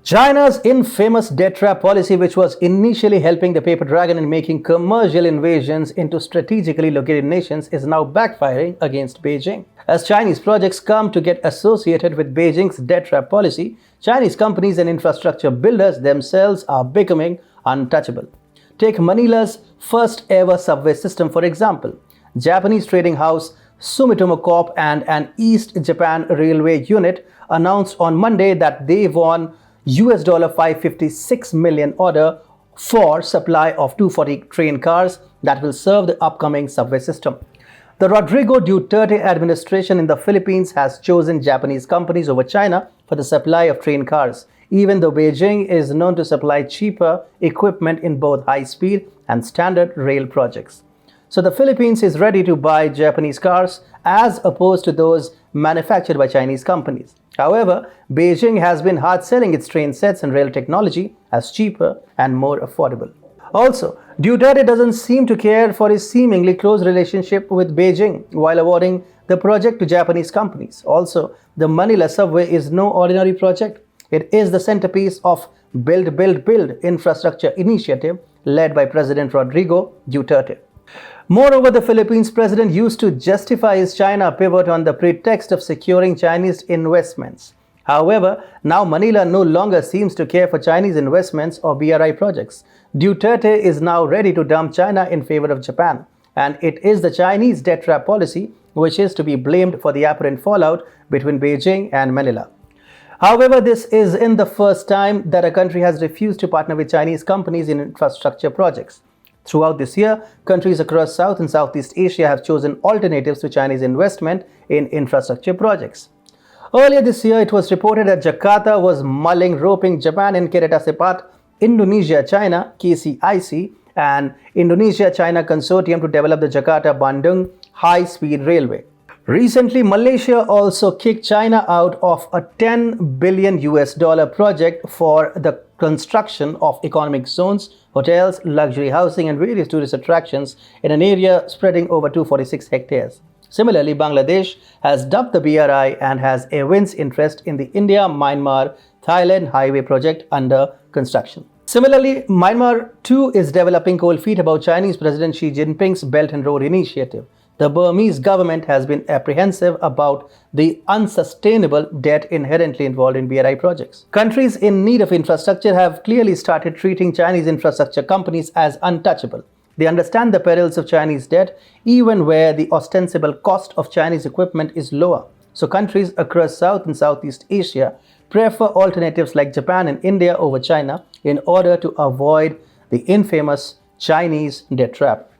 China's infamous debt trap policy, which was initially helping the paper dragon in making commercial invasions into strategically located nations, is now backfiring against Beijing. As Chinese projects come to get associated with Beijing's debt trap policy, Chinese companies and infrastructure builders themselves are becoming untouchable. Take Manila's first ever subway system, for example. Japanese trading house Sumitomo Corp and an East Japan Railway unit announced on Monday that they won $556 million order for supply of 240 train cars that will serve the upcoming subway system. The Rodrigo Duterte administration in the Philippines has chosen Japanese companies over China for the supply of train cars, even though Beijing is known to supply cheaper equipment in both high-speed and standard rail projects. So the Philippines is ready to buy Japanese cars as opposed to those manufactured by Chinese companies. However, Beijing has been hard selling its train sets and rail technology as cheaper and more affordable. Also, Duterte doesn't seem to care for his seemingly close relationship with Beijing while awarding the project to Japanese companies. Also, the Manila subway is no ordinary project. It is the centerpiece of Build, Build, Build infrastructure initiative led by President Rodrigo Duterte. Moreover, the Philippines president used to justify his China pivot on the pretext of securing Chinese investments. However, now Manila no longer seems to care for Chinese investments or BRI projects. Duterte is now ready to dump China in favor of Japan, and it is the Chinese debt trap policy which is to be blamed for the apparent fallout between Beijing and Manila. However, this isn't the first time that a country has refused to partner with Chinese companies in infrastructure projects. Throughout this year, countries across South and Southeast Asia have chosen alternatives to Chinese investment in infrastructure projects. Earlier this year, it was reported that Jakarta was mulling roping Japan in Kereta Cepat, Indonesia-China (KCIC) and Indonesia-China Consortium to develop the Jakarta-Bandung high-speed railway. Recently, Malaysia also kicked China out of a $10 billion project for the construction of economic zones, hotels, luxury housing, and various tourist attractions in an area spreading over 246 hectares. Similarly, Bangladesh has dubbed the BRI and has evinced interest in the India-Myanmar-Thailand highway project under construction. Similarly, Myanmar too is developing cold feet about Chinese President Xi Jinping's Belt and Road Initiative. The Burmese government has been apprehensive about the unsustainable debt inherently involved in BRI projects. Countries in need of infrastructure have clearly started treating Chinese infrastructure companies as untouchable. They understand the perils of Chinese debt even where the ostensible cost of Chinese equipment is lower. So countries across South and Southeast Asia prefer alternatives like Japan and India over China in order to avoid the infamous Chinese debt trap.